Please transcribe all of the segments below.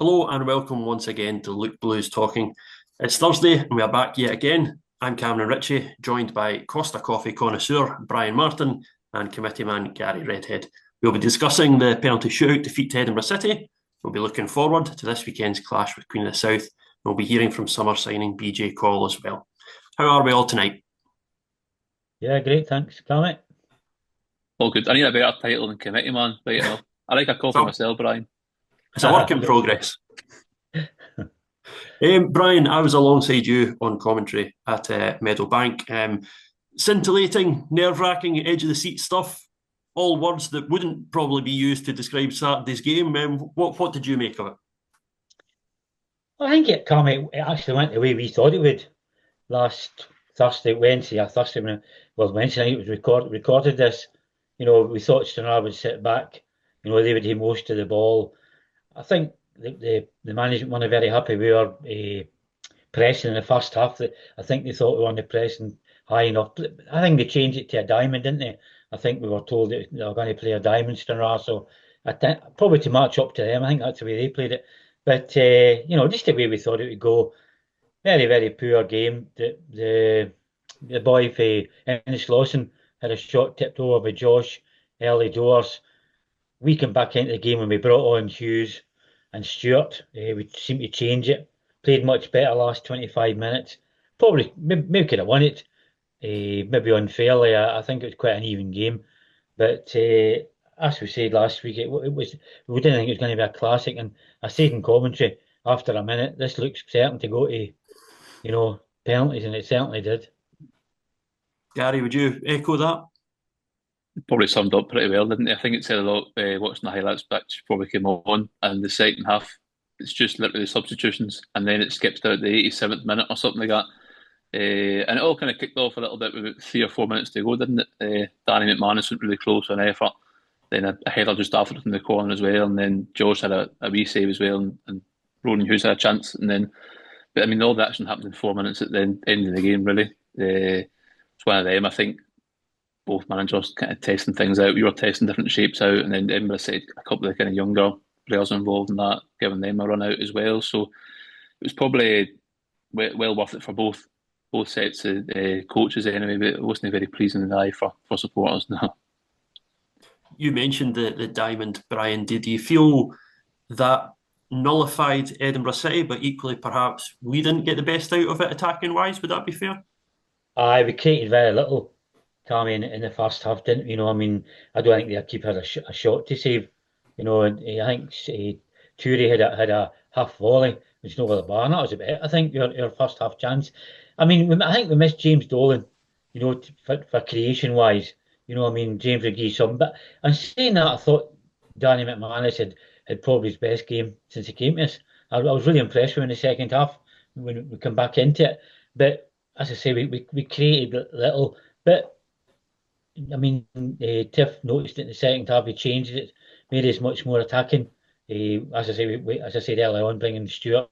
Hello and welcome once again to Luke Blues Talking. It's Thursday and we are back yet again. I'm Cameron Ritchie, joined by Costa Coffee connoisseur Brian Martin and committee man Gary Redhead. We'll be discussing the penalty shootout defeat to Edinburgh City. We'll be looking forward to this weekend's clash with Queen of the South. We'll be hearing from summer signing BJ Coll as well. How are we all tonight? Yeah, great, thanks. Comment. All good. I need a better title than committee man, right enough. I like a coffee Well, myself, Brian. it's a work in progress. Brian, I was alongside you on commentary at Meadowbank. Scintillating, nerve-wracking, edge-of-the-seat stuff. All words that wouldn't probably be used to describe Saturday's game. What did you make of it? I think it actually went the way we thought it would last Thursday when Wednesday night it was recorded this. We thought Stranraer would sit back, they would have most of the ball. I think the management weren't very happy we were pressing in the first half. I think they thought we weren't pressing high enough. I think they changed it to a diamond, didn't they? I think we were told that they were going to play a diamond Stranraer, so I think probably to match up to them. I think that's the way they played it. But just the way we thought it would go. Very, very poor game. The boy for Ennis Lawson had a shot tipped over by Josh early doors. We came back into the game when we brought on Hughes and Stewart. We seemed to change it. Played much better last 25 minutes. Probably maybe could have won it. Maybe unfairly. I think it was quite an even game. But as we said last week, it was we didn't think it was going to be a classic. And I said in commentary after a minute, this looks certain to go to penalties, and it certainly did. Gary, would you echo that? Probably summed up pretty well, didn't it? I think it said a lot watching the highlights back before we came on. And the second half, it's just literally substitutions. And then it skips to the 87th minute or something like that. And it all kind of kicked off a little bit with about 3 or 4 minutes to go, didn't it? Danny McManus went really close on effort. Then a header just after it from the corner as well. And then Josh had a wee save as well. And Ronan Hughes had a chance. But I mean, all the action happened in 4 minutes at the end of the game, really. It's one of them. I think both managers kind of testing things out. We were testing different shapes out, and then Edinburgh said a couple of the kind of younger players involved in that, giving them a run out as well. So it was probably well worth it for both sets of coaches anyway, but it wasn't very pleasing in the eye for supporters. No. You mentioned the diamond, Brian. Did you feel that nullified Edinburgh City, but equally perhaps we didn't get the best out of it attacking wise? Would that be fair? We created very little, Tammy, in the first half, didn't we? I mean, I don't think their keeper had a shot to save. And I think Turi had a half volley, which is over the bar, and that was about it. I think your first half chance. I mean, I think we missed James Dolan, for creation wise. I mean, James would give some. But I'm saying that, I thought Danny McManus had probably his best game since he came to us. I was really impressed with him in the second half when we come back into it. But as I say, we created little. But I mean, Tiff noticed it in the second half. He changed it, made us much more attacking. As I say, as I said earlier on, bringing Stewart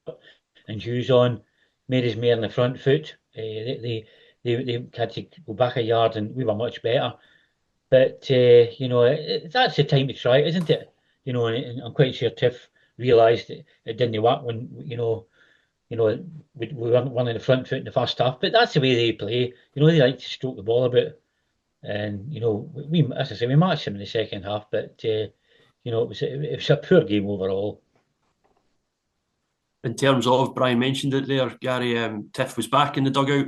and Hughes on, made us more on the front foot. They had to go back a yard, and we were much better. But that's the time to try it, isn't it? And I'm quite sure Tiff realised it didn't work when we weren't running the front foot in the first half. But that's the way they play. They like to stroke the ball about, and we as I say, we matched them in the second half. But it was a poor game overall. In terms of, Brian mentioned it there, Gary, Tiff was back in the dugout.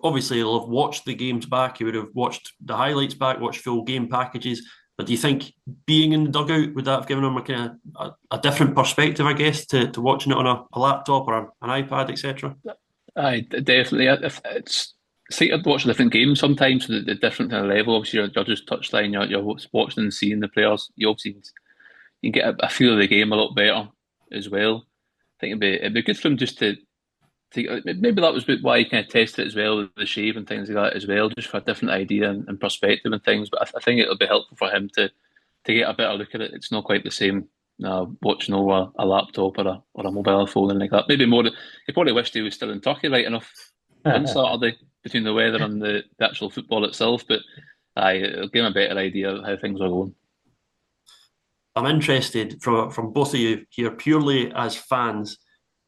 Obviously, he'll have watched the games back. He would have watched the highlights back, watched full game packages. But do you think being in the dugout, would that have given him a kind of a different perspective, I guess, to watching it on a laptop or an iPad, etc.? I definitely. It's see, I'd watch a different game sometimes, the different kind of level. Obviously, you're just touchline, you're watching and seeing the players. You get a feel of the game a lot better as well. I think it'd be good for him just to maybe that was why he kind of tested it as well with the shave and things like that as well, just for a different idea and perspective and things. But I think it'll be helpful for him to get a better look at it. It's not quite the same watching over a laptop or a mobile phone and like that. Maybe more. He probably wished he was still in Turkey right enough on Saturday between the weather and the actual football itself. But it'll give him a better idea of how things are going. I'm interested from both of you here, purely as fans.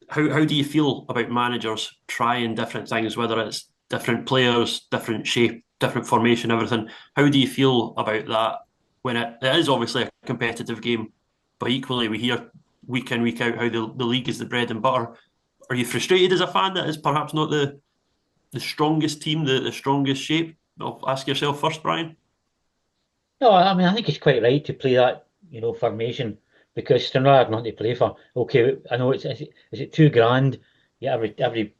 How do you feel about managers trying different things, whether it's different players, different shape, different formation, everything? How do you feel about that when it is obviously a competitive game, but equally we hear week in, week out how the league is the bread and butter? Are you frustrated as a fan that is perhaps not the strongest team, the strongest shape? I'll ask yourself first, Brian. No, I mean, I think it's quite right to play that, formation because Stranraer are not to play for. Okay, I know is it 2 grand? Yeah, every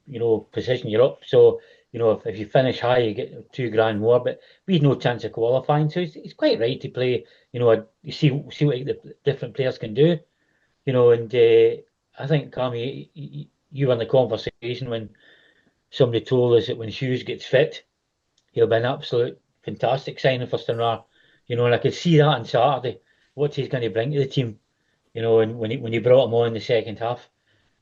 position you're up. So if you finish high, you get 2 grand more. But we've no chance of qualifying, so it's quite right to play. You see what the different players can do. And I think Cammy, you were in the conversation when somebody told us that when Hughes gets fit, he'll be an absolute fantastic signing for Stranraer. And I could see that on Saturday, what he's going to bring to the team. And when he brought him on in the second half,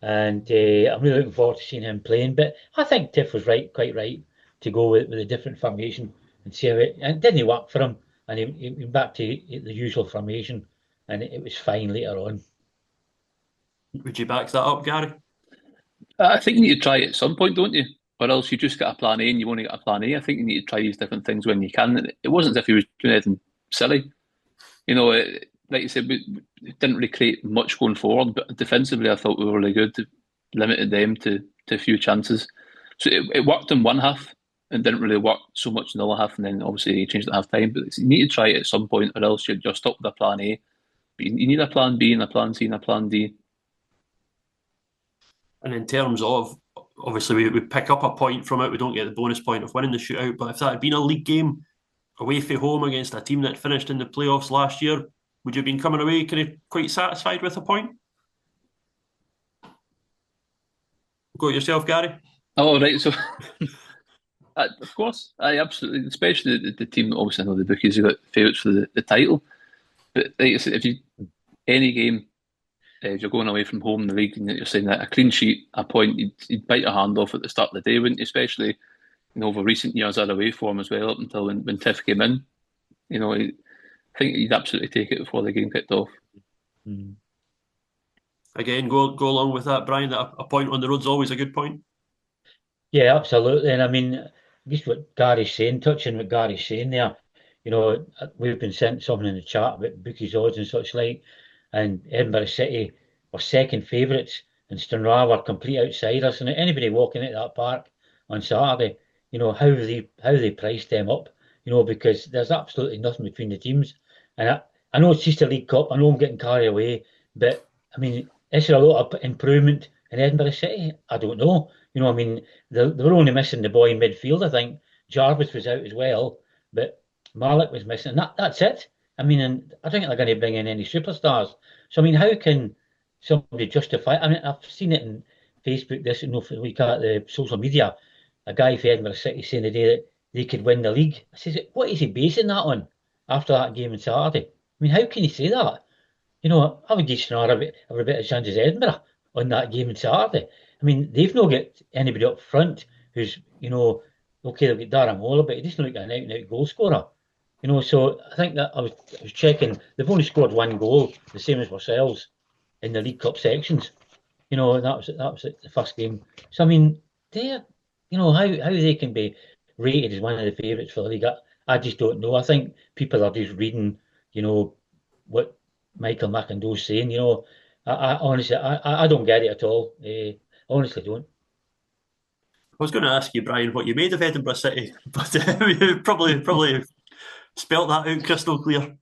and I'm really looking forward to seeing him playing. But I think Tiff was quite right, to go with a different formation and see how it didn't work for him, and he went back to the usual formation, and it was fine later on. Would you back that up, Gary? I think you need to try it at some point, don't you? Or else you just get a plan A and you only get a plan A. I think you need to try these different things when you can. It wasn't as if he was doing anything silly. Like you said, we didn't really create much going forward, but defensively, I thought we were really good. Limited them to a few chances. So it worked in one half and didn't really work so much in the other half. And then obviously you changed at half time. But you need to try it at some point, or else you're stuck with a plan A. But you need a plan B and a plan C and a plan D. And in terms of, obviously, we pick up a point from it. We don't get the bonus point of winning the shootout. But if that had been a league game away from home against a team that finished in the playoffs last year, would you have been coming away kind of quite satisfied with a point? Go yourself, Gary. Oh, right. So, of course, I absolutely, especially the team. Obviously, I know the bookies have got favourites for the title. But like I said, any game, if you're going away from home in the league and you're saying that a clean sheet, a point, you'd bite your hand off at the start of the day, wouldn't you? Especially, over recent years, our away form as well, up until when Tiff came in. I think you'd absolutely take it before the game kicked off. Mm. Again, go along with that, Brian, that a point on the road's always a good point. Yeah, absolutely. And I mean, just what Gary's saying, touching what Gary's saying there, we've been sent something in the chat about bookies odds and such like, and Edinburgh City were second favourites and Stranraer were complete outsiders. And anybody walking into that park on Saturday, how they priced them up, because there's absolutely nothing between the teams. And I know it's just a League Cup, I know I'm getting carried away, but I mean, is there a lot of improvement in Edinburgh City? I don't know. I mean, they were only missing the boy in midfield, I think. Jarvis was out as well, but Malik was missing. That's it. I mean, and I don't think they're going to bring in any superstars. So, I mean, how can somebody justify? I mean, I've seen it in Facebook, if we at the social media, a guy for Edinburgh City saying today that they could win the league. I says, what is he basing that on after that game on Saturday? I mean, how can he say that? I would give Stranraer every bit of chance as Edinburgh on that game on Saturday. I mean, they've not got anybody up front who's, okay, they've got Darren Waller, but he doesn't look like an out-and-out goal scorer. So I think that I was checking, they've only scored one goal, the same as ourselves, in the League Cup sections. And that was the first game. So, I mean, they're, how they can be rated as one of the favourites for the league, I just don't know. I think people are just reading, what Michael McIndoe's saying. I honestly, I don't get it at all. Honestly don't. I was going to ask you, Brian, what you made of Edinburgh City, but you probably spelt that out crystal clear.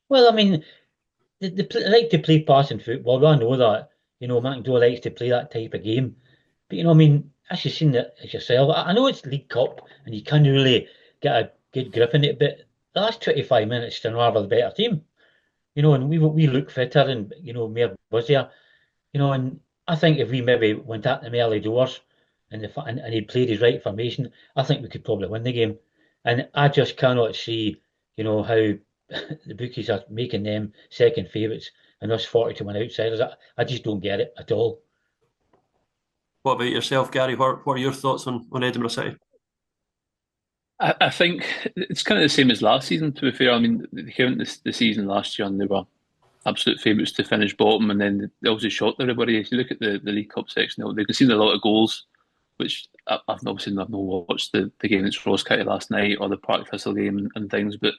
Well, I mean, they like to play passing football. I know that. McIndoe likes to play that type of game. But, I mean, as you've seen it as yourself, I know it's League Cup and you can't really get a good grip in it, but the last 25 minutes, Stranraer were the better team. And we look fitter and, more busier. And I think if we maybe went at them early doors and he played his right formation, I think we could probably win the game. And I just cannot see, how the bookies are making them second favourites and us 40-1 outsiders. I just don't get it at all. What about yourself, Gary? What are your thoughts on Edinburgh City? I think it's kind of the same as last season, to be fair. I mean, they came into the season last year and they were absolute favourites to finish bottom, and then they obviously shocked everybody. If you look at the League Cup section, they conceded a lot of goals, which I've not watched the game against Ross County last night or the Park Thistle game and things, but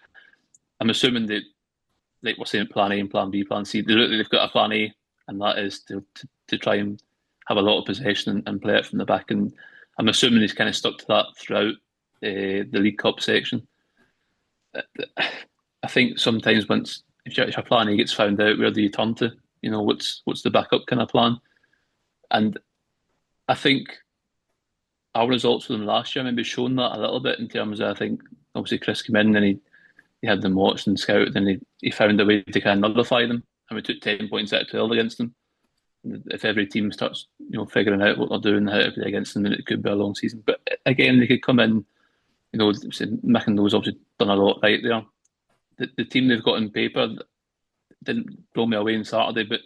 I'm assuming that, like we're saying, plan A and plan B, plan C, they've got a plan A, and that is to try and have a lot of possession and play it from the back. And I'm assuming he's kind of stuck to that throughout the League Cup section. I think sometimes once if your plan A gets found out, where do you turn to? What's the backup kind of plan? And I think our results for them last year maybe shown that a little bit in terms of, I think obviously Chris came in and he had them watched and scouted, and he found a way to kind of nullify them, and we took 10 points out of 12 against them. If every team starts figuring out what they're doing, how to play against them, then it could be a long season. But again, they could come in, Mick and those obviously done a lot right there. The team they've got on paper didn't blow me away on Saturday, but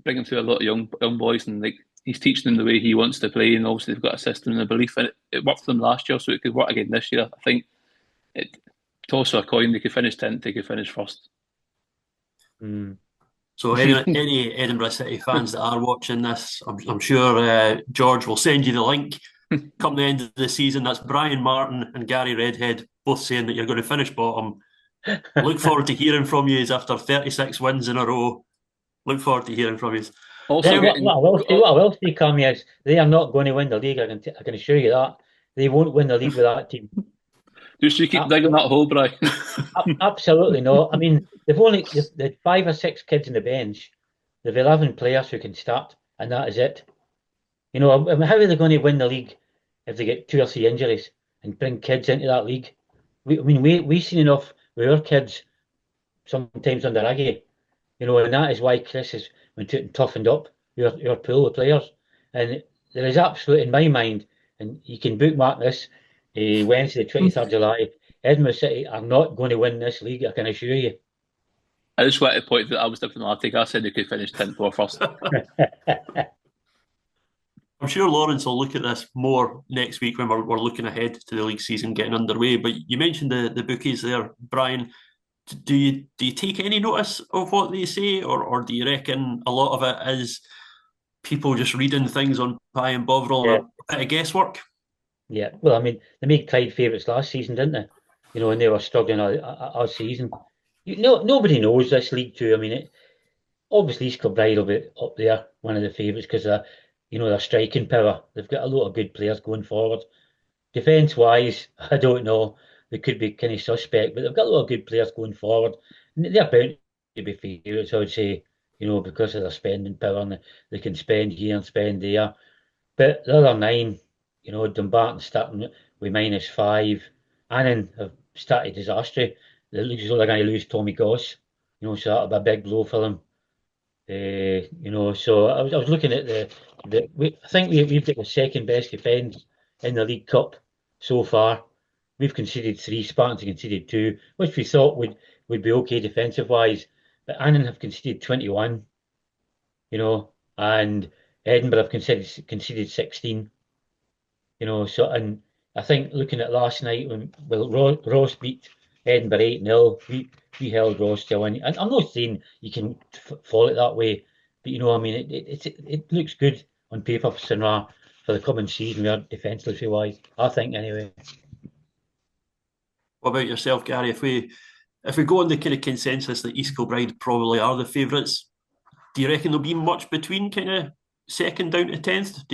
bringing through a lot of young boys, and like he's teaching them the way he wants to play, and obviously they've got a system and a belief in it. It worked for them last year, so it could work again this year. I think toss of a coin, they could finish 10th, they could finish first. So any Edinburgh City fans that are watching this, I'm sure George will send you the link come the end of the season. That's Brian Martin and Gary Redhead both saying that you're going to finish bottom. Look forward to hearing from you after 36 wins in a row. Look forward to hearing from you. Also, what I will say, Cammy, is they are not going to win the league. I can assure you that. They won't win the league with that team. Just you keep digging that hole, Brian. Absolutely not. I mean, they've 5 or 6 kids on the bench. They've 11 players who can start, and that is it. I mean, how are they going to win the league if they get 2 or 3 injuries and bring kids into that league? We've seen enough with our kids sometimes under Aggie, and that is why Chris has been toughened up your pool of players. And there is absolutely, in my mind, and you can bookmark this, Wednesday, 23rd July, Edinburgh City are not going to win this league, I can assure you. I just want to point that I was diplomatic. I said they could finish 10th or first. I'm sure Lawrence will look at this more next week when we're looking ahead to the league season getting underway. But you mentioned the bookies there, Brian. Do you take any notice of what they say, or do you reckon a lot of it is people just reading things on Pie and Bovril and a bit of guesswork? Yeah, well, I mean, they made Clyde favourites last season, didn't they? And they were struggling all season. Nobody knows this League Two. I mean, obviously East Kilbride will be up there, one of the favourites, because their striking power. They've got a lot of good players going forward. Defence-wise, I don't know. They could be kind of suspect, but they've got a lot of good players going forward. And they're bound to be favourites, I would say, because of their spending power, and they can spend here and spend there. But the other 9, Dumbarton starting with -5. Annan have started disaster. It looks as though they're going to lose Tommy Goss, so that'll be a big blow for them. So I was looking at I think we've got the second best defence in the League Cup so far. We've conceded 3, Spartans have conceded 2, which we thought would be okay defensive wise. But Annan have conceded 21, and Edinburgh have conceded 16. So, and I think looking at last night when Ross beat Edinburgh 8-0, we held Ross to a win. And I'm not saying you can fall it that way, but I mean it looks good on paper for Stranraer for the coming season. We are defensively wise, I think, anyway. What about yourself, Gary? If we go on the kind of consensus that East Kilbride probably are the favourites, do you reckon there'll be much between kind of second down to 10th?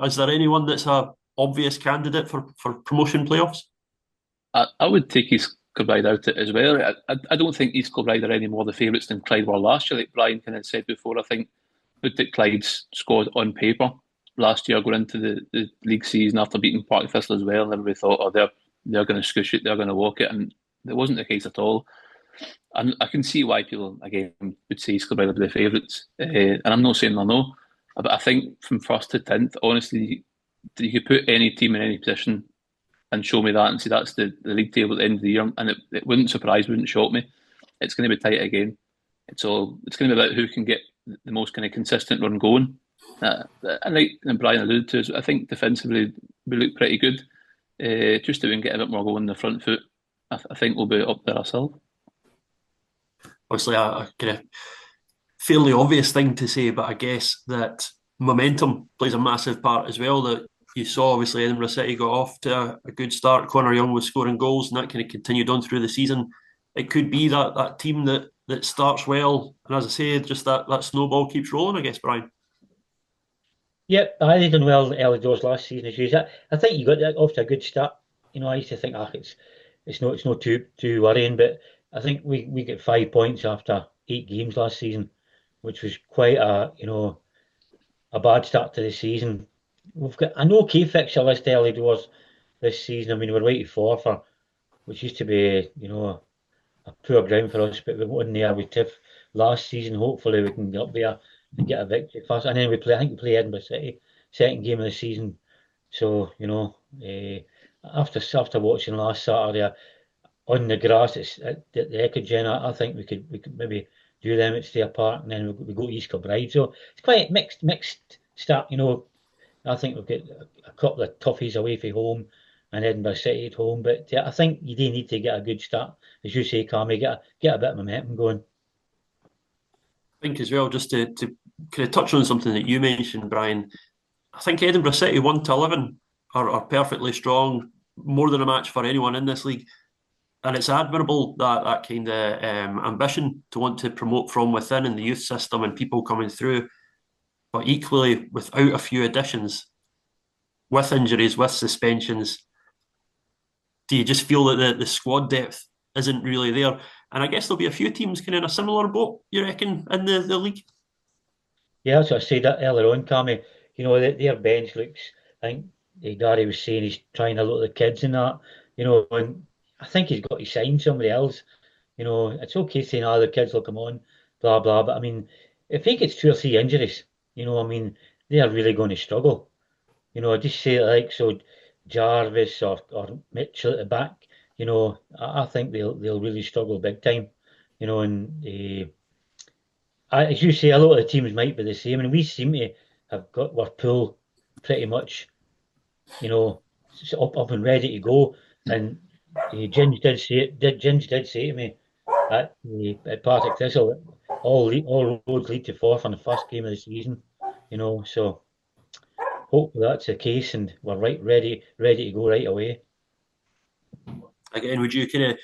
Is there anyone that's a obvious candidate for promotion playoffs? I would take East Kilbride out as well. I don't think East Kilbride are any more the favourites than Clyde were last year. Like Brian kind of said before, I think looked at Clyde's squad on paper last year going into the league season after beating Park Thistle as well, and everybody thought, oh, they're going to squish it, they're going to walk it, and it wasn't the case at all. And I can see why people, again, would say East Kilbride will be the favourites. And I'm not saying they're no, but I think from 1st to 10th, honestly, you could put any team in any position and show me that and say that's the league table at the end of the year, and it wouldn't surprise, wouldn't shock me. It's going to be tight again. It's going to be about who can get the most kind of consistent run going. And like Brian alluded to, I think defensively we look pretty good. Just to get a bit more going in the front foot, I think we'll be up there ourselves. Obviously, a kind of fairly obvious thing to say, but I guess that momentum plays a massive part as well. That you saw, obviously, Edinburgh City got off to a good start. Connor Young was scoring goals, and that kind of continued on through the season. It could be that team that starts well, and as I say, just that snowball keeps rolling, I guess, Brian. Yep, they done well early doors last season as usual. I think you got off to a good start. I used to think, it's not too worrying, but I think we get 5 points after 8 games last season, which was quite a bad start to the season. We've got an okay fixture list early doors this season. I mean, we're waiting for which used to be a poor ground for us, but we won there with Tiff last season. Hopefully, we can get up there and get a victory first, and then I think we play Edinburgh City second game of the season. So after watching last Saturday on the grass at the Echo-Gen, I think we could maybe do them at Stair Park, and then we go to East Kilbride. So it's quite mixed start. I think we've got a couple of toughies away from home and Edinburgh City at home, but I think you do need to get a good start, as you say, Cammy, get a bit of momentum going. I think as well, just to kind of touch on something that you mentioned, Brian, I think Edinburgh City 1-11 are perfectly strong, more than a match for anyone in this league. And it's admirable that kind of ambition to want to promote from within in the youth system and people coming through. But equally, without a few additions, with injuries, with suspensions, do you just feel that the squad depth isn't really there? And I guess there'll be a few teams kind of in a similar boat, you reckon, in the league? Yeah, that's what I said that earlier on, Cammy. Their bench looks, I think Gary was saying he's trying a lot of the kids and that, and I think he's got to sign somebody else. It's okay saying, the kids will come on, blah, blah, but I mean, if he gets 2 or 3 injuries, I mean, they are really going to struggle. I just say like, so Jarvis or Mitchell at the back, I think they'll really struggle big time, and as you say, a lot of the teams might be the same, and we seem to have got our pool pretty much, up and ready to go. And Ginge did say to me at Partick Thistle that all roads lead to Forth on the first game of the season, so hopefully that's the case, and we're ready to go right away. Again, would you kind of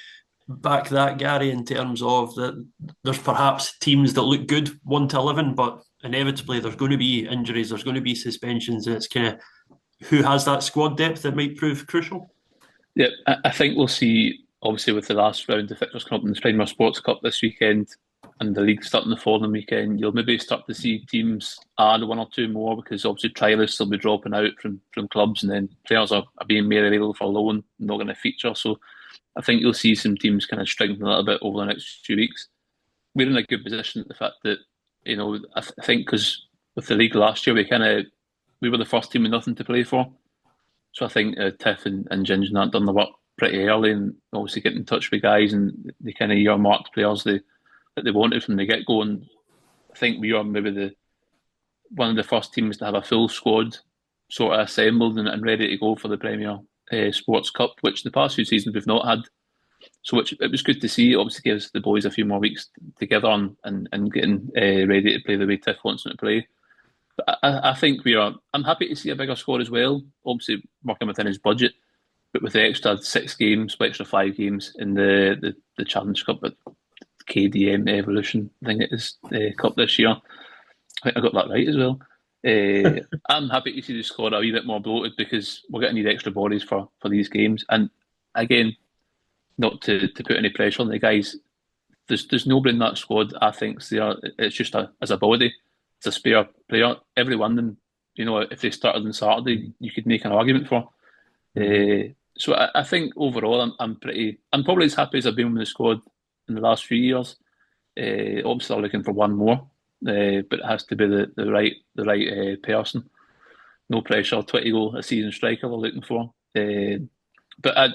back that, Gary, in terms of that there's perhaps teams that look good 1-11, but inevitably there's going to be injuries, there's going to be suspensions, and it's kind of who has that squad depth that might prove crucial? Yeah, I think we'll see, obviously, with the last round of fixtures coming up in the Stranraer Sports Cup this weekend and the league starting the following weekend, you'll maybe start to see teams add 1 or 2 more, because obviously trialists will be dropping out from clubs, and then players are being made available for loan, not going to feature. So I think you'll see some teams kind of strengthen a little bit over the next few weeks. We're in a good position at the fact that, I think because with the league last year, we were the first team with nothing to play for. So I think Tiff and Ginger and that done the work pretty early, and obviously get in touch with guys, and they kind of earmarked players that they wanted from the get-go. And I think we are maybe one of the first teams to have a full squad sort of assembled and ready to go for the Premier Sports Cup, which the past few seasons we've not had. So it was good to see. It obviously gives the boys a few more weeks together and getting ready to play the way Tiff wants them to play. But I think I'm happy to see a bigger squad as well, obviously working within his budget, but with the extra 6 games, extra 5 games in the Challenge Cup at KDM Evolution, I think it is, Cup this year. I think I got that right as well. I'm happy to see the squad a wee bit more bloated, because we're going to need extra bodies for these games. And again, not to put any pressure on the guys, there's nobody in that squad I think's there. It's just as a body, it's a spare player. Every one of them, if they started on Saturday, you could make an argument for. So I think overall, I'm probably as happy as I've been with the squad in the last few years. Obviously, I'm looking for one more, but it has to be the right person. No pressure, 20 goal a season striker we're looking for. But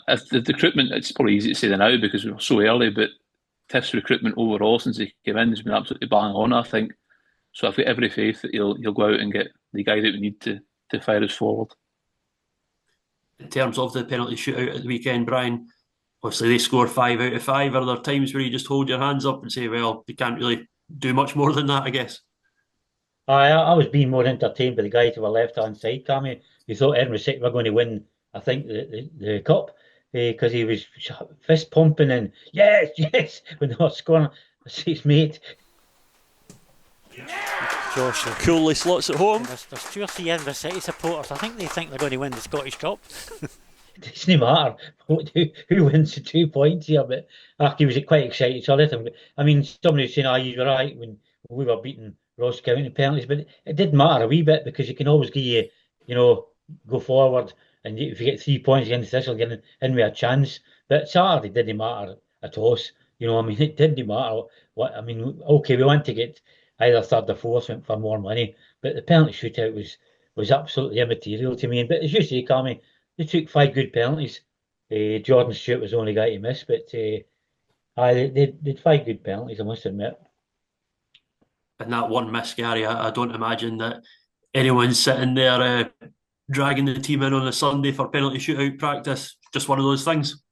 as the recruitment, it's probably easy to say that now because we're so early, but Tiff's recruitment overall since he came in has been absolutely bang on, I think. So I've got every faith that he'll go out and get the guy that we need to fire us forward. In terms of the penalty shootout at the weekend, Brian, obviously they score 5 out of 5. Are there times where you just hold your hands up and say, well, you can't really do much more than that, I guess. I was being more entertained by the guy to our left-hand side, Cammy. You thought Edinburgh City were going to win, I think, the cup because he was fist pumping and yes, yes, when they were scoring. His mate. Josh coolly slots at home. There's 2 or 3 Edinburgh City supporters. I think they think they're going to win the Scottish Cup. It doesn't matter who wins the 2 points here, but he was quite excited. So I let him. I mean, somebody was saying, you were right when we were beating Ross County penalties, but it didn't matter a wee bit because you can always give go forward, and if you get 3 points against this, you'll get in with a chance. But Saturday didn't matter at all. I mean, it didn't matter what. I mean, okay, we want to get either third or fourth for more money, but the penalty shootout was absolutely immaterial to me. But as you say, Cammy, they took 5 good penalties. Jordan Stewart was the only guy to miss, but they did 5 good penalties, I must admit. And that one miss, Gary, I don't imagine that anyone's sitting there dragging the team in on a Sunday for penalty shootout practice. Just one of those things.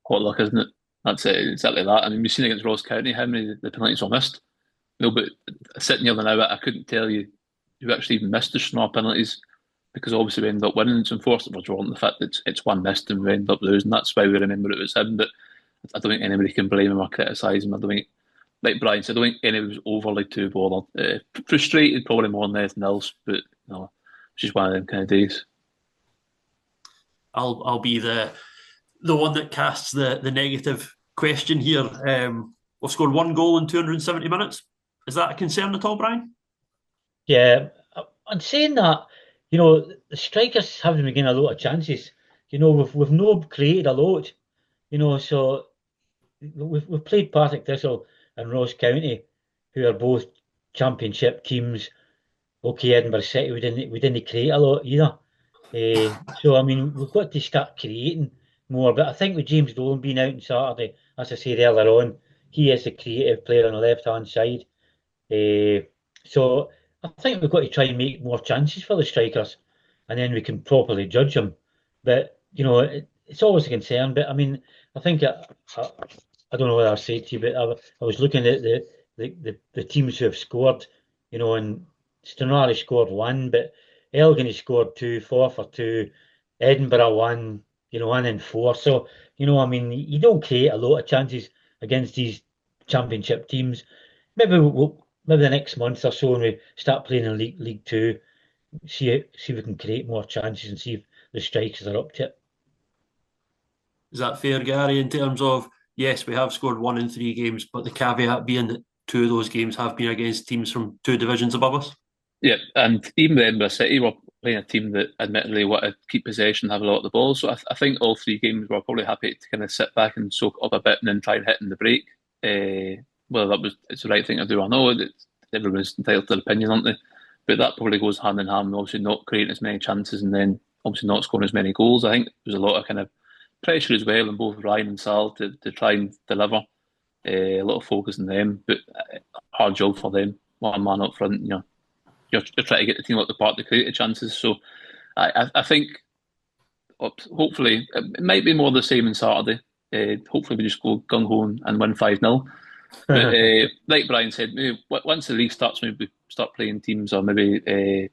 Hot luck, isn't it? That's it, exactly that. I mean, we've seen against Ross County how many the penalties were missed. But sitting here now, I couldn't tell you who actually even missed the Stranraer penalties because obviously we ended up winning. It's unfortunate for Jordan, the fact that it's one missed and we ended up losing. That's why we remember it was him. But I don't think anybody can blame him or criticise him. I don't think, like Brian said, I don't think anybody was overly too bothered. Frustrated probably more than anything else, but no, it's just one of them kind of days. I'll be the one that casts the negative question here. We've scored 1 goal in 270 minutes. Is that a concern at all, Brian? Yeah, I'm saying that, the strikers haven't been getting a lot of chances. We've not created a lot. So we've played Partick Thistle and Ross County, who are both championship teams. Okay, Edinburgh City, we didn't create a lot either. So I mean, we've got to start creating more. But I think with James Dolan being out on Saturday, as I said earlier on, he is the creative player on the left-hand side. So I think we've got to try and make more chances for the strikers, and then we can properly judge them. But it's always a concern. But I mean, I think I don't know what I said to you, but I was looking at the teams who have scored. And Stranraer scored 1, but Elgin scored 2, 4 for 2, Edinburgh 1, 1 and 4. So I mean, you don't create a lot of chances against these championship teams. Maybe the next month or so when we start playing in League 2, see if we can create more chances and see if the strikers are up to it. Is that fair, Gary, in terms of, yes, we have scored 1 in 3 games, but the caveat being that 2 of those games have been against teams from 2 divisions above us? Yeah, and even the Edinburgh City were playing a team that admittedly want to keep possession, have a lot of the ball. So I think all 3 games were probably happy to kind of sit back and soak up a bit and then try and hit in the break. Whether it's the right thing to do or not, everyone's entitled to their opinion, aren't they? But that probably goes hand in hand with obviously not creating as many chances and then obviously not scoring as many goals. I think there's a lot of kind of pressure as well on both Ryan and Sal to try and deliver. A lot of focus on them, but hard job for them. One man up front, you're trying to get the team up the park to create the chances. So I think hopefully it might be more the same on Saturday. Hopefully we just go gung-ho and win 5-0. But like Brian said, maybe once the league starts, maybe we start playing teams or maybe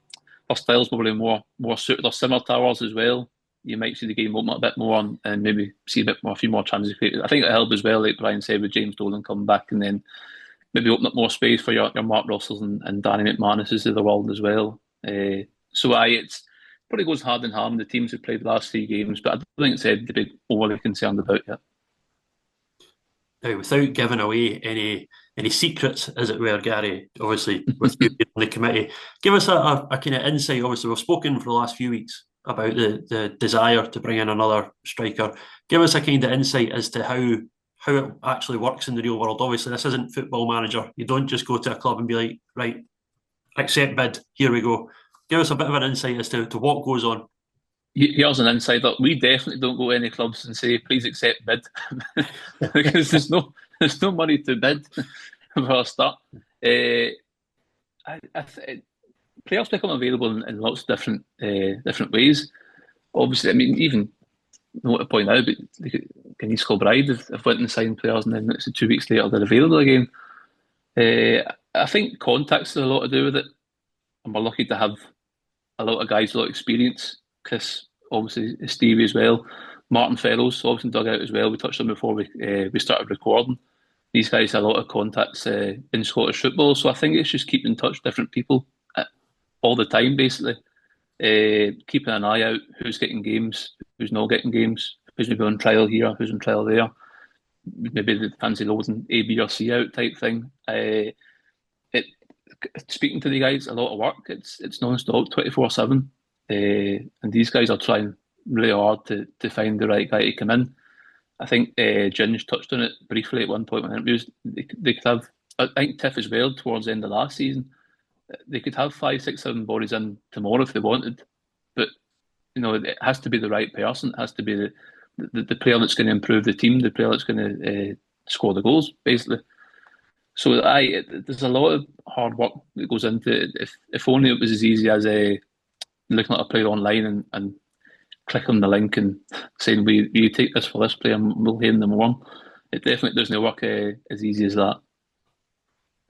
our style's probably more suited or similar to ours as well. You might see the game open up a bit more and maybe see a few more chances created. I think it'll help as well, like Brian said, with James Dolan coming back and then maybe open up more space for your Mark Russells and Danny McManuses of the world as well. So it's probably goes hand in hand. The teams have played the last 3 games, but I don't think it's anything to be overly concerned about yet. Now, without giving away any secrets, as it were, Gary, obviously with you on the committee, give us a kind of insight. Obviously, we've spoken for the last few weeks about the desire to bring in another striker. Give us a kind of insight as to how it actually works in the real world. Obviously, this isn't Football Manager. You don't just go to a club and be like, right, accept bid, here we go. Give us a bit of an insight as to what goes on. Here's an insider. We definitely don't go to any clubs and say, please accept bid. Because there's no money to bid for a start. Players become available in lots of different ways. Obviously, I mean, even not to point out, but East Kilbride have went and signed players, and then it's 2 weeks later they're available again. I think contacts has a lot to do with it, and we're lucky to have a lot of guys with a lot of experience. Chris, obviously, Stevie as well. Martin Fellows, obviously dug out as well. We touched on before we started recording. These guys have a lot of contacts in Scottish football, so I think it's just keeping in touch with different people all the time, basically. Keeping an eye out who's getting games, who's not getting games, who's maybe on trial here, who's on trial there. Maybe the fancy loading A, B, or C out type thing. Speaking to the guys, a lot of work. It's non-stop, 24/7, and these guys are trying really hard to find the right guy to come in. I think Ginge touched on it briefly at one point when interviews. They could have, I think Tiff as well, towards the end of last season, they could have 5, 6, 7 bodies in tomorrow if they wanted, but it has to be the right person. It has to be the player that's going to improve the team, the player that's going to score the goals, basically. So there's a lot of hard work that goes into it. If only it was as easy as looking at a player online and clicking the link and saying, we take this for this player and we'll hand them on. It definitely doesn't work as easy as that.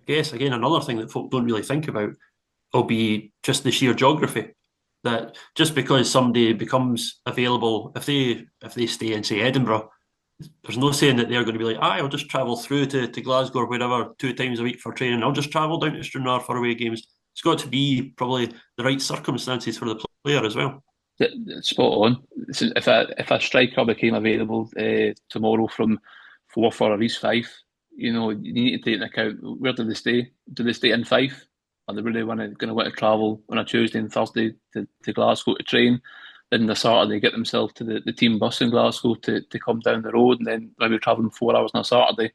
I guess, again, another thing that folk don't really think about will be just the sheer geography. That just because somebody becomes available, if they stay in, say, Edinburgh, there's no saying that they're going to be like, I'll just travel through to Glasgow or wherever 2 times a week for training. I'll just travel down to Stranraer for away games. It's got to be probably the right circumstances for the player as well. Yeah, spot on. If a striker became available tomorrow from Forth or East Fife, you need to take into account, where do they stay? Do they stay in Fife? Are they really going to want to travel on a Tuesday and Thursday to Glasgow to train? Then the Saturday get themselves to the team bus in Glasgow to come down the road, and then maybe travelling 4 hours on a Saturday,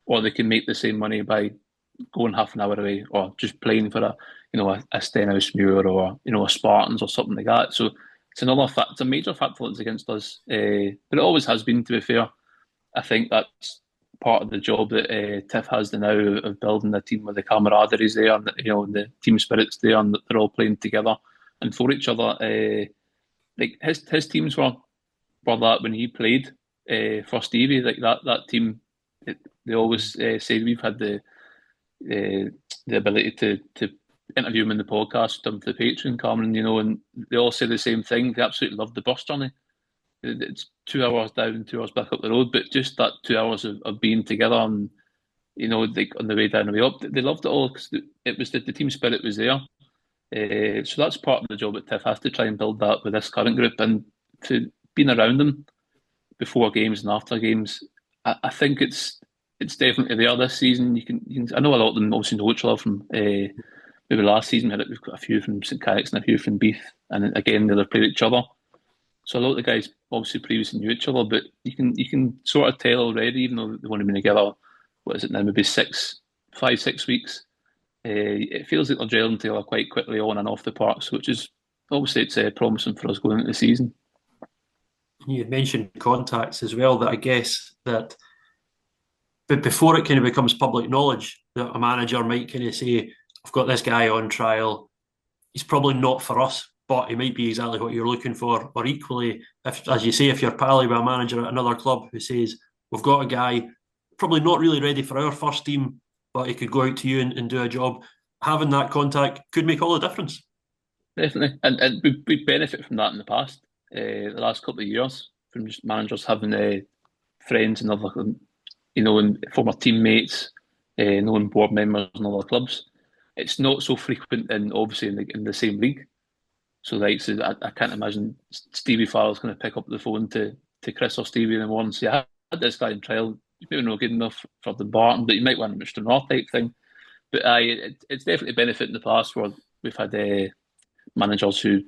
or they can make the same money by going half an hour away, or just playing for a Stenhousemuir or a Spartans or something like that. So it's another fact. It's a major factor that's against us, but it always has been. To be fair, I think that's part of the job that Tiff has now of building a team where the camaraderie is there, and the team spirit's there, and they're all playing together and for each other. Like his teams were that when he played for Stevie, like that team. They always say we've had the ability to interview him in the podcast, done for the Patreon, Cameron, and they all say the same thing. They absolutely love the bus journey. It's 2 hours down, 2 hours back up the road, but just that 2 hours of being together and like on the way down and the way up, they loved it all because it was the team spirit was there. So that's part of the job that Tiff has to try and build that with this current group, and to being around them before games and after games. I think it's definitely there this season. You can I know a lot of them obviously know each other from maybe last season. We've got a few from St Canics and a few from Beath, and again they've played each other. So a lot of the guys obviously previously knew each other, but you can sort of tell already, even though they've only been together, what is it now, maybe 5, 6 weeks. It feels like they're gelling together quite quickly on and off the parks, which is obviously it's promising for us going into the season. You had mentioned contacts as well, that I guess that but before it kind of becomes public knowledge, that a manager might kind of say, I've got this guy on trial, he's probably not for us, but he might be exactly what you're looking for. Or equally, if, as you say, if you're pally with a manager at another club who says, we've got a guy probably not really ready for our first team, but he could go out to you and do a job, having that contact could make all the difference. Definitely. And we benefit from that in the past, the last couple of years, from just managers having friends and other, and former teammates, knowing board members and other clubs. It's not so frequent, obviously in the same league. So I can't imagine Stevie Farrell's going to pick up the phone to Chris or Stevie in the morning and say, I had this guy in trial, he's maybe not good enough for the Barton, but you might want him Mr. North type thing. But it's definitely benefited in the past where we've had managers who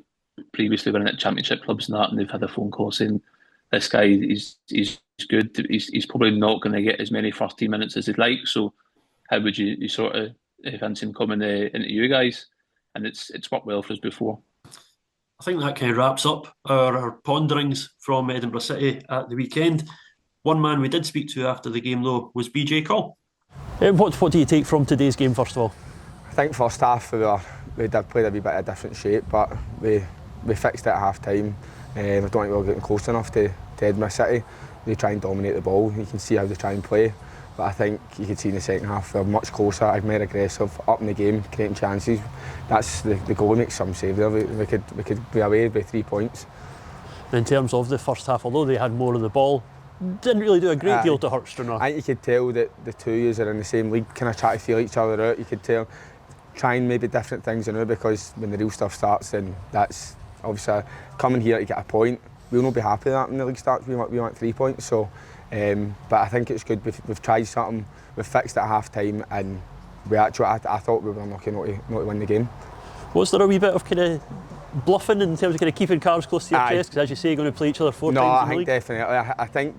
previously were in at championship clubs and that, and they've had a phone call saying, this guy, he's good, he's probably not going to get as many first team minutes as he'd like, so how would you sort of fancy him coming into you guys? And it's worked well for us before. I think that kind of wraps up our ponderings from Edinburgh City at the weekend. One man we did speak to after the game, though, was BJ Coll. What do you take from today's game, first of all? I think first half we did play a wee bit of a different shape, but we fixed it at half time. I don't think we were getting close enough to Edinburgh City. They try and dominate the ball. You can see how they try and play. But I think you could see in the second half they're much closer, more aggressive, up in the game, creating chances. That's the goalie makes some save there. We could be away by 3 points. In terms of the first half, although they had more of the ball, didn't really do a great deal to hurt Stranraer. I think you could tell that the two years are in the same league, kind of try to feel each other out. You could tell, trying maybe different things, because when the real stuff starts, then that's obviously coming here to get a point. We'll not be happy with that when the league starts. We want 3 points. So, but I think it's good. We've tried something. We've fixed it at half time, and I thought we were unlucky not to win the game. Was there a wee bit of kind of bluffing in terms of kind of keeping cards close to your chest? Because as you say, you're going to play each other 4 times in the league. No, I think definitely. I think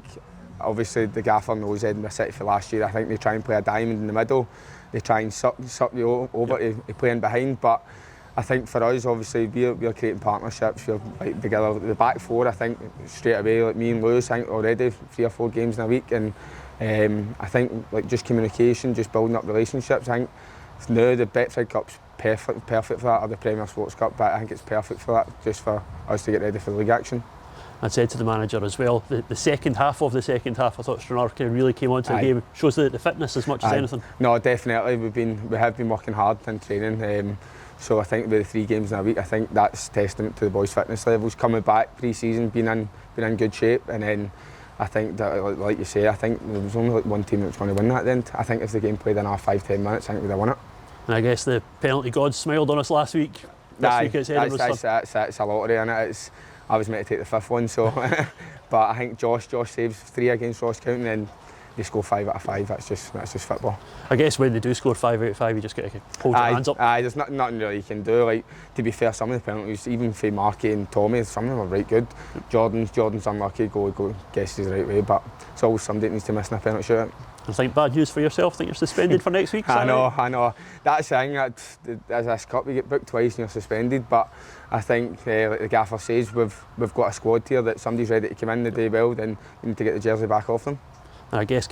obviously the gaffer knows Edinburgh City for last year. I think they try and play a diamond in the middle. They try and suck you over to playing behind. But I think for us, obviously, we're creating partnerships. We're like together. The back four, I think straight away, like me and Lewis, I think already 3 or 4 games in a week, and I think like just communication, just building up relationships. I think now the Betfred Cup's perfect for that, or the Premier Sports Cup, but I think it's perfect for that, just for us to get ready for the league action. I said to the manager as well, the second half of the second half, I thought Stranraer really came onto the game. Shows the fitness as much as anything. No, definitely. We have been working hard in training. So I think with the 3 games in a week, I think that's testament to the boys' fitness levels. Coming back pre-season, being in good shape, and then I think that, like you say, I think there was only like one team that was going to win that then. I think if the game played in our 5-10 minutes, I think we'd have won it. And I guess the penalty gods smiled on us last week. This week it's Edinburgh. That's a lottery, and I was meant to take the 5th one, so but I think Josh saves 3 against Ross County, and they score 5 out of 5. That's just football. I guess when they do score 5 out of 5, you just got to hold your hands up. There's nothing really you can do. Like, to be fair, some of the penalties, even for Marky and Tommy, some of them are right good. Jordan's unlucky, go guesses the right way, but it's always somebody that needs to miss in a penalty shootout. I think bad news for yourself. I think you're suspended for next week. I know. That's the thing. As this cup, you get booked twice and you're suspended. But I think, like the gaffer says, we've got a squad here that somebody's ready to come in the day well. Then you need to get the jersey back off them. And I guess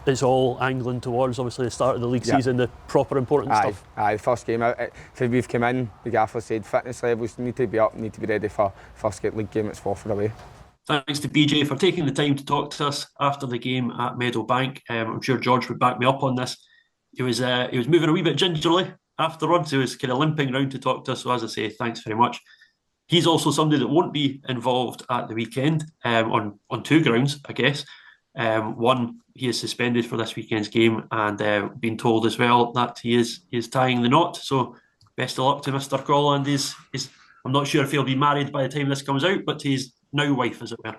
it's all angling towards obviously the start of the league season, the proper important stuff. The first game out. If we've come in, the gaffer said fitness levels need to be up, need to be ready for first league game at Spofford away. Thanks to BJ for taking the time to talk to us after the game at Meadowbank. I'm sure George would back me up on this. He was moving a wee bit gingerly afterwards. He was kind of limping round to talk to us. So as I say, thanks very much. He's also somebody that won't be involved at the weekend on 2 grounds, I guess. One, he is suspended for this weekend's game, and been told as well that he is tying the knot. So best of luck to Mr. Coll, and I'm not sure if he'll be married by the time this comes out, but he's now wife, as it were.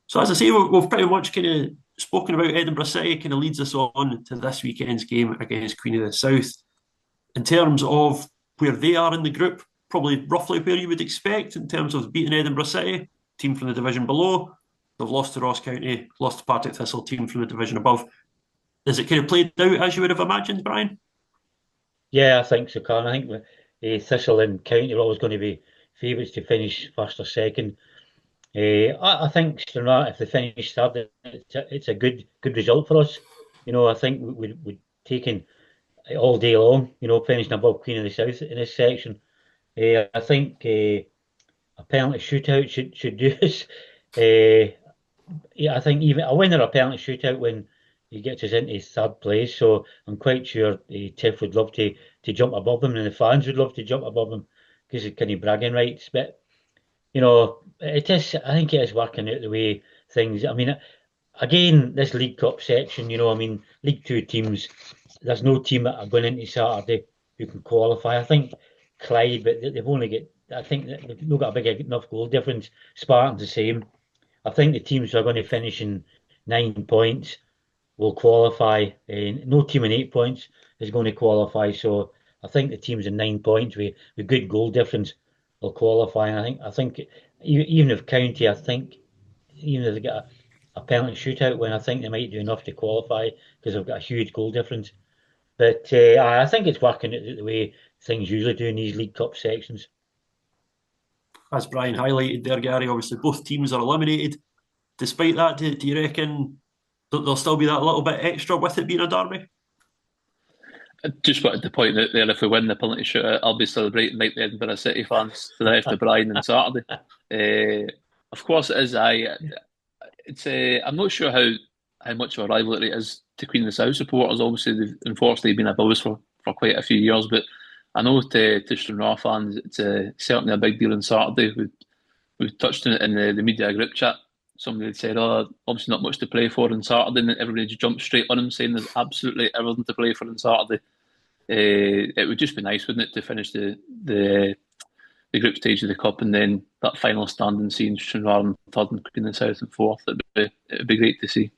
So as I say, we've pretty much kind of spoken about Edinburgh City. Kind of leads us on to this weekend's game against Queen of the South. In terms of where they are in the group, probably roughly where you would expect in terms of beating Edinburgh City, team from the division below. They've lost to Ross County, lost to Partick Thistle, team from the division above. Is it kind of played out as you would have imagined, Brian? Yeah, I think so, Colin. I think Thistle and County are always going to be favourites to finish first or second. I think Stranraer, if they finish third, it's a good result for us. I think we've taken it all day long, finishing above Queen of the South in this section. I think a penalty shootout should do us. I think even a winner of a penalty shootout when he gets us into 3rd place. So I'm quite sure Tiff would love to jump above them, and the fans would love to jump above them because of kind of bragging rights. But it is. I think it is working out the way things. I mean, again, this League Cup section. League 2 teams. There's no team that are going into Saturday who can qualify. I think Clyde, but they've only got. I think they've not got a big enough goal difference. Spartan's the same. I think the teams who are going to finish in 9 points will qualify. No team in 8 points is going to qualify. So I think the teams in 9 points with good goal difference will qualify. And I think even if County, even if they get a penalty shootout win, I think they might do enough to qualify because they've got a huge goal difference. But I think it's working the way things usually do in these League Cup sections. As Brian highlighted there, Gary, obviously both teams are eliminated. Despite that, do you reckon that there'll still be that little bit extra with it being a derby? I just wanted to point out there, if we win the penalty shootout, I'll be celebrating like the Edinburgh City fans for the rest of Brian on Saturday. Of course it is. I'm not sure how how much of a rivalry it is to Queen of the South supporters. Obviously, they've unfortunately been above us for quite a few years, but I know to Stranraer fans, it's certainly a big deal on Saturday. We've touched on it in the media group chat. Somebody had said, "Oh, obviously not much to play for on Saturday," and everybody just jumped straight on him, saying there's absolutely everything to play for on Saturday. It would just be nice, wouldn't it, to finish the group stage of the cup and then that final standing, seeing Stranraer in third and Queen of the South in fourth. It'd be great to see.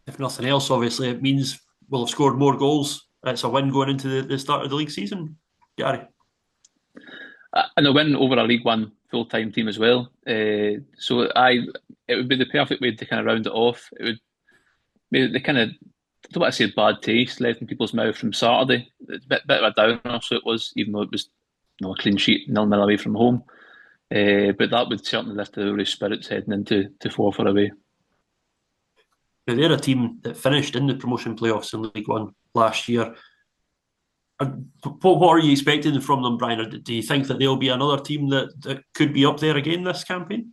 If nothing else, obviously, it means we'll have scored more goals. It's a win going into the start of the league season, Gary. And a win over a League One full-time team as well. It would be the perfect way to kind of round it off. It would be the kind of, I don't want to say bad taste left in people's mouth from Saturday. It's a bit of a downer, so it was, even though it was a clean sheet, 0-0 away from home. But that would certainly lift the Irish spirits heading into Forfar away. Now, they're a team that finished in the promotion playoffs in League One last year. What are you expecting from them, Brian? Or do you think that they'll be another team that could be up there again this campaign?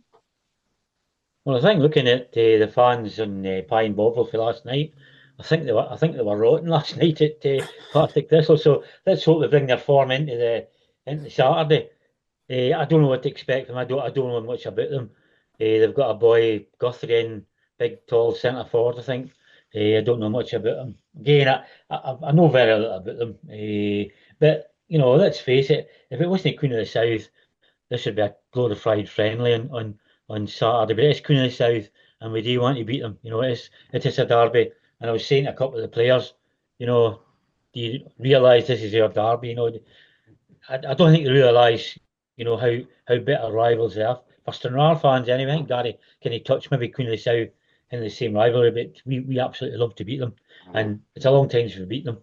Well, I think looking at the fans on Pine Bovril for last night, I think they were rotten last night at Partick Thistle. So let's hope they bring their form into Saturday. I don't know what to expect from them. I don't know much about them. They've got a boy Guthrie in, big tall centre forward, I think. I don't know much about them. Again, I know very little about them. But let's face it, if it wasn't Queen of the South, this would be a glorified friendly on Saturday. But it's Queen of the South, and we do want to beat them. It is a derby. And I was saying to a couple of the players, do you realise this is your derby? I don't think they realise, how bitter rivals they are. For Stranraer fans, anyway, I think Gary can touch maybe Queen of the South in the same rivalry, but we absolutely love to beat them, and it's a long time since we beat them.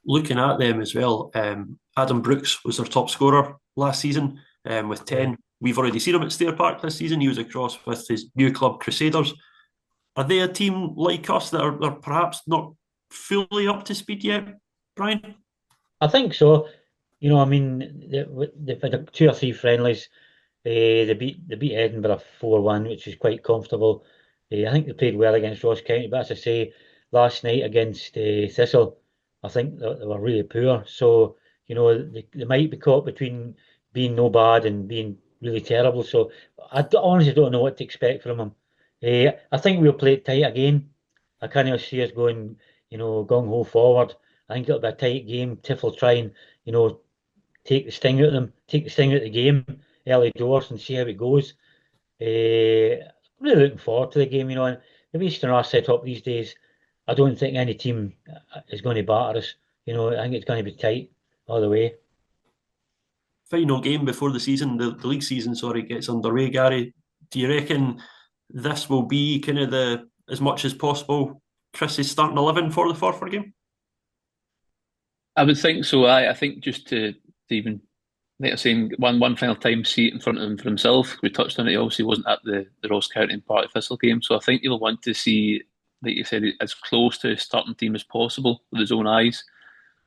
Looking at them as well, Adam Brooks was their top scorer last season with 10. Yeah. We've already seen him at Stair Park this season. He was across with his new club, Crusaders. Are they a team like us that are perhaps not fully up to speed yet, Brian? I think so. They've had 2 or 3 friendlies. They beat Edinburgh 4-1, which is quite comfortable. I think they played well against Ross County, but as I say, last night against Thistle, I think they were really poor. So, they might be caught between being no bad and being really terrible. So I honestly don't know what to expect from them. I think we'll play it tight again. I can't see us going, gung-ho forward. I think it'll be a tight game. Tiff will try and, take the sting out of them, take the sting out of the game early doors and see how it goes. Really looking forward to the game, and the way Stranraer set up these days, I don't think any team is going to batter us. I think it's going to be tight all the way. Final game before the season, the league season, gets underway, Gary. Do you reckon this will be kind of as much as possible Chris's starting 11 for the Forfar game? I would think so. I think just to even, like I was saying, one final time see it in front of him for himself. We touched on it. He obviously wasn't at the Ross County and Partick Thistle game, so I think he'll want to see, like you said, as close to his starting team as possible with his own eyes.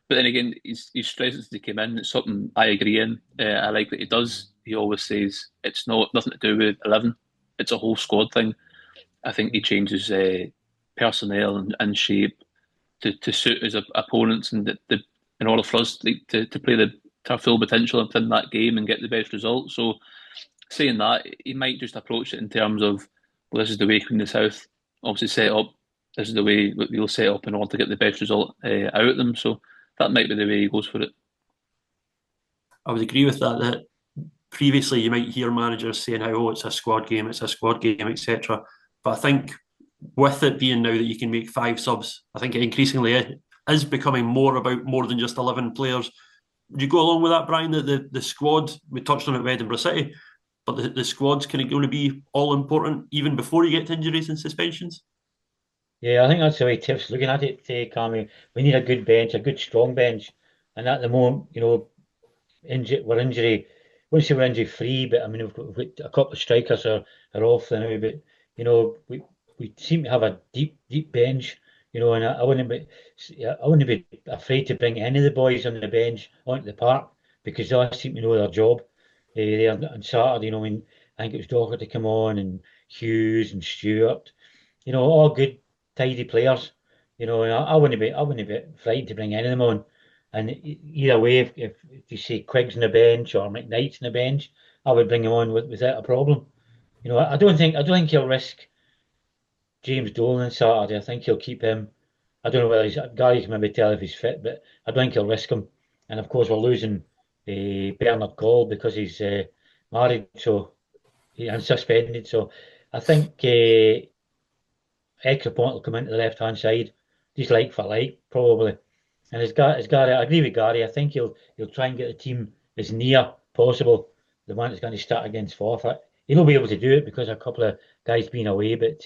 But then again, he's stressed as he came in. It's something I agree in. I like that he does. He always says it's nothing to do with 11. It's a whole squad thing. I think he changes personnel and shape to suit his opponents and in order for us to play to our full potential within that game and get the best result. So saying that, he might just approach it in terms of, well, this is the way Queen of the South obviously set up. This is the way we'll set up in order to get the best result out of them. So that might be the way he goes for it. I would agree with that previously you might hear managers saying how, it's a squad game, etc. But I think with it being now that you can make 5 subs, I think it increasingly is becoming more than just 11 players. Would you go along with that, Brian, that the squad, we touched on it with Edinburgh City, but the squad's kind of going to be all important even before you get to injuries and suspensions? Yeah, I think that's the way Tiff's looking at it, Cammy. We need a good bench, a good strong bench. And at the moment, we're injury, I wouldn't say we're injury free, but I mean, we've got a couple of strikers are off now, but, we seem to have a deep bench, and I wouldn't be afraid to bring any of the boys on the bench onto the park because they all seem to know their job. They on Saturday, I think it was Docker to come on and Hughes and Stewart, all good, tidy players. And I wouldn't be frightened to bring any of them on. And either way, if you say Quiggs on the bench or McKnight's on the bench, I would bring him on without a problem. I don't think he'll risk James Dolan on Saturday. I think he'll keep him. I don't know whether Gary can maybe tell if he's fit, but I don't think he'll risk him. And of course, we're losing Bernard Coll because he's married, and suspended. So I think Ekrapont will come into the left-hand side, just like for like, probably. And as Gary, I agree with Gary. I think he'll try and get the team as near possible the one that's going to start against Forth. He'll be able to do it because a couple of guys being away, but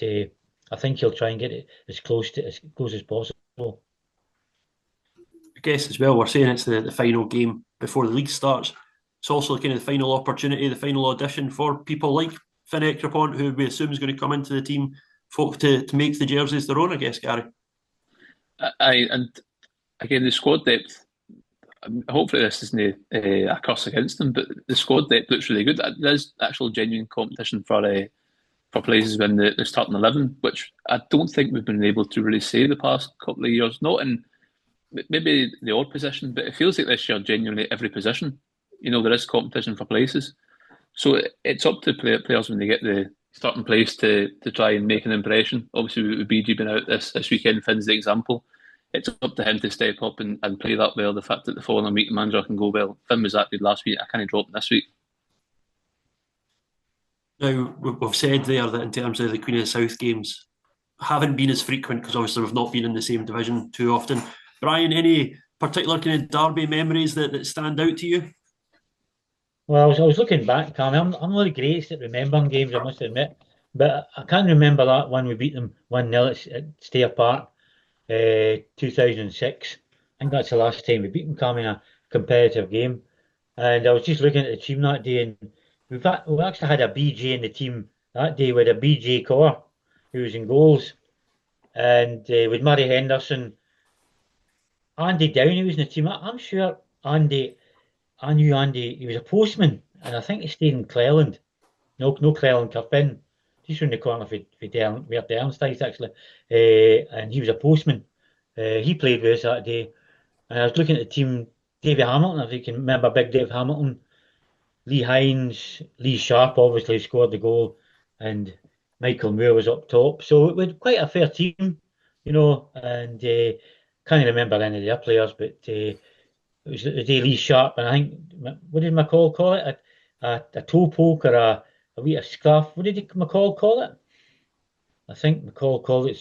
I think he'll try and get it as close as possible. I guess as well, we're saying it's the final game before the league starts. It's also kind of the final opportunity, the final audition for people like Finn Ekrapont, who we assume is going to come into the team, folk to make the jerseys their own, I guess, Gary. And again, the squad depth, hopefully this isn't a curse against them, but the squad depth looks really good. There's actual genuine competition for places in the starting 11, which I don't think we've been able to really say the past couple of years. Not in maybe the odd position, but it feels like this year genuinely every position. There is competition for places. So it's up to players when they get the starting place to try and make an impression. Obviously, with BJ being out this weekend, Finn's the example. It's up to him to step up and play that well. The fact that the following week the manager can go, well, Finn was that good last week, I can't drop him this week. Now, we've said there that in terms of the Queen of the South games, haven't been as frequent because obviously we've not been in the same division too often. Brian, any particular kind of derby memories that stand out to you? Well, I was looking back, Tommy. I'm not the greatest at remembering games, I must admit, but I can't remember that one we beat them 1-0 at Stair Park, 2006. I think that's the last time we beat them, Tommy, in a competitive game. And I was just looking at the team that day, and we actually had a BJ in the team that day with a BJ Coll, who was in goals, and with Murray Henderson, Andy Downey was in the team. I'm sure I knew Andy. He was a postman, and I think he stayed in Cleland. No Cleland, Kirpin. Just around the corner for where Dernstice actually. And he was a postman. He played with us that day. And I was looking at the team. Davy Hamilton, if you can remember, big Dave Hamilton. Lee Hines, Lee Sharp obviously scored the goal, and Michael Moore was up top. So we had quite a fair team, and can't remember any of their players, but it was the day Lee Sharp, and I think, what did McCall call it? A toe poke or a wee scarf? What did McCall call it? I think McCall called it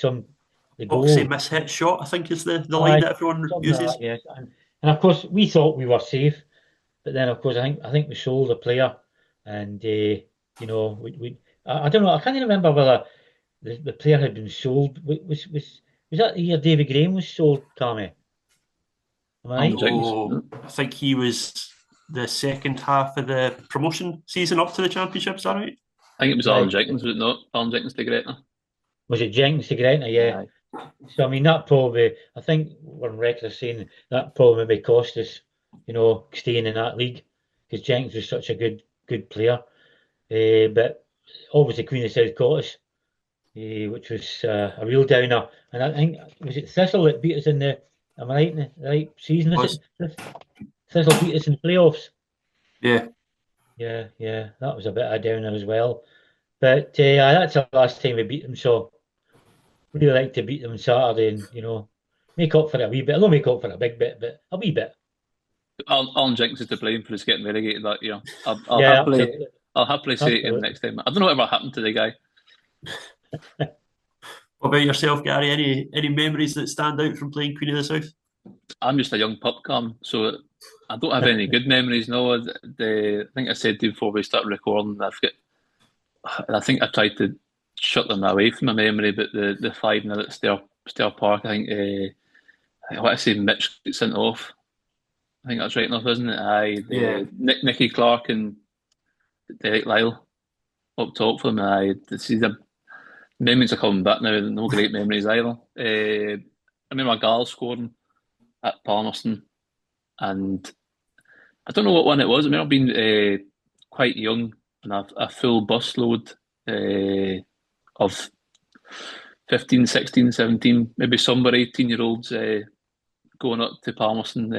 the goal. Boxy mishit shot, I think is the line that everyone uses. Like that, yes. And of course, we thought we were safe, but then of course I think we sold a player, and I don't know. I can't remember whether the player had been sold. Was that the year David Graham was sold, Tommy? Am I right? I think he was the second half of the promotion season up to the championship. Is that right? I think it was Alan Jenkins, was it not? Alan Jenkins to Gretna. Was it Jenkins to Gretna? Yeah. Aye. So I mean, that probably, I think we're on record saying that probably maybe cost us, staying in that league, because Jenkins was such a good player. But obviously Queen of the South got us, which was a real downer. And I think, was it Thistle that beat us in the, am I right, in the right season? Thistle beat us in the playoffs. Yeah. Yeah. That was a bit of a downer as well. But that's the last time we beat them, so really like to beat them on Saturday and, make up for it a wee bit. I don't make up for a big bit, but a wee bit. Alan Jenkins is to blame for us getting relegated that year. I'll happily say it next time. I don't know whatever happened to the guy. What about yourself, Gary? Any memories that stand out from playing Queen of the South? I'm just a young pup, Cam, so I don't have any good memories. No, I think I said to you before we started recording, I think I tried to shut them away from my memory, but the 5-0 at Stair Park, I think, what I say, Mitch gets sent off. I think that's right enough, isn't it? Nicky Clark and Derek Lyle up top for them. The memories are coming back now. No great memories either. I remember Gal scoring at Palmerston, and I don't know what one it was. I remember being quite young and a full bus load of 15, 16, 17, maybe some were 18-year-olds going up to Palmerston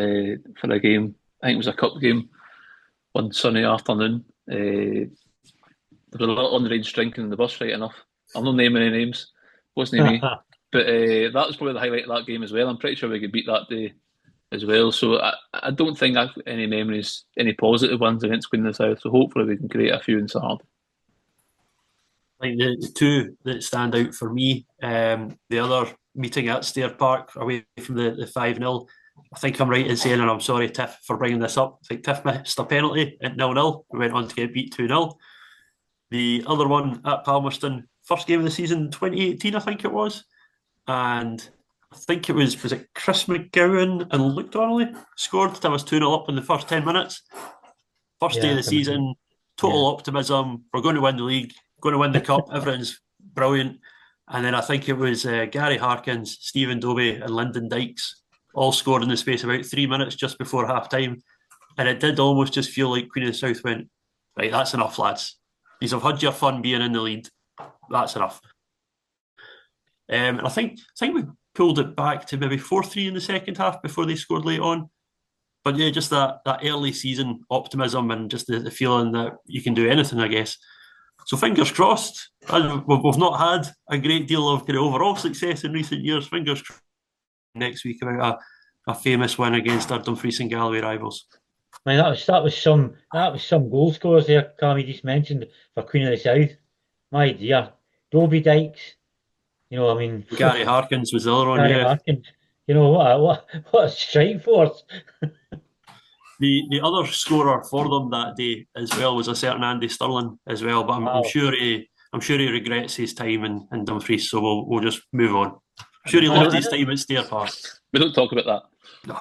for a game. I think it was a cup game one Sunday afternoon. There was a lot of underage drinking in the bus, right enough. I'm not naming any names. Wasn't me. But that was probably the highlight of that game as well. I'm pretty sure we could beat that day as well. So I don't think I've any memories, any positive ones against Queen of the South. So hopefully we can create a few in Sard. I think the two that stand out for me, the other meeting at Stair Park away from the 5-0, I think I'm right in saying, and I'm sorry, Tiff, for bringing this up, I think Tiff missed a penalty at 0-0. We went on to get beat 2-0. The other one at Palmerston, first game of the season, 2018, I think it was. And I think it was it Chris McGowan and Luke Donnelly scored to us 2-0 up in the first 10 minutes. First day of the season, total optimism. We're going to win the league, going to win the cup. Everything's brilliant. And then I think it was Gary Harkins, Stephen Dobie and Lyndon Dykes all scored in the space of about 3 minutes just before half-time. And it did almost just feel like Queen of the South went, right, that's enough, lads. You've had your fun being in the lead. That's enough. And I think we pulled it back to maybe 4-3 in the second half before they scored late on. But yeah, just that early season optimism and just the feeling that you can do anything, I guess. So fingers crossed. We've not had a great deal of kind of overall success in recent years. Fingers crossed next week about a famous win against our Dumfries and Galway rivals. I mean, that was some goal scorers there, Cammy just mentioned for Queen of the South. My dear, Dobie, Dykes, I mean, Gary Harkins was the other one. Gary Harkins, what a strike force. The other scorer for them that day as well was a certain Andy Stirling as well, but I'm sure he regrets his time in Dumfries, so we'll just move on. I'm sure he loved his time at Stair Park. We don't talk about that. No.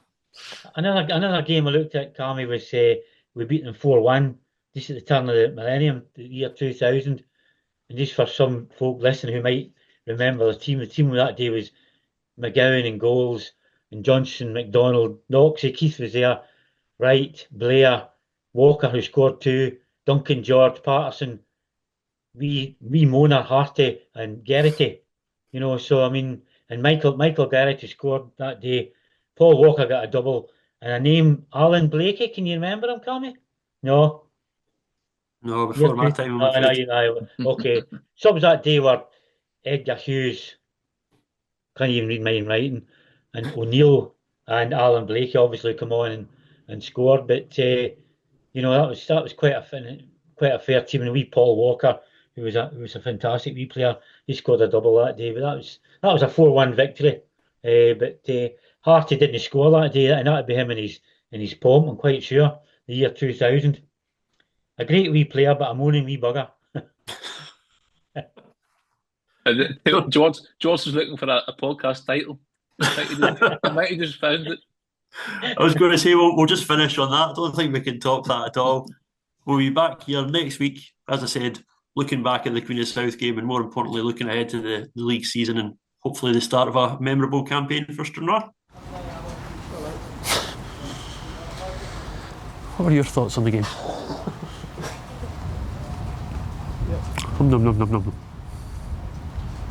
Another game I looked at, Cammy, was we beat them 4-1 just at the turn of the millennium, the year 2000. And just for some folk listening who might remember the team that day was McGowan in goals, and Johnson, McDonald, Knoxie, Keith was there, Wright, Blair, Walker, who scored 2, Duncan, George, Patterson, wee Mona, Harty, and Geraghty. So I mean, and Michael Geraghty scored that day. Paul Walker got a double, and a name, Alan Blakey. Can you remember him, Cammy? No. No, before my time. Okay. Subs that day were Edgar Hughes, can't even read my writing, and O'Neill and Alan Blakey obviously come on and scored. But that was quite a fair team. And wee Paul Walker, who was a fantastic wee player, he scored a double that day. But that was a 4-1 victory. But Harty didn't score that day, and that'd be him in his pomp, I'm quite sure. The year 2000. A great wee player, but a moaning wee bugger. George was looking for a podcast title. I might have just found it. I was going to say, we'll just finish on that. I don't think we can top that at all. We'll be back here next week, as I said, looking back at the Queen of South game and more importantly, looking ahead to the league season and hopefully the start of a memorable campaign for Stranraer. What were your thoughts on the game? Nom.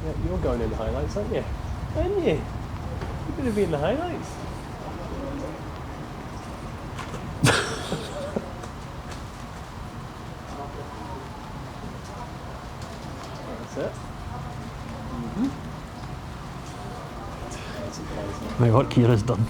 Yeah, you're going in the highlights, aren't you? Aren't you? You're going to be in the highlights. That's it. My work here is done.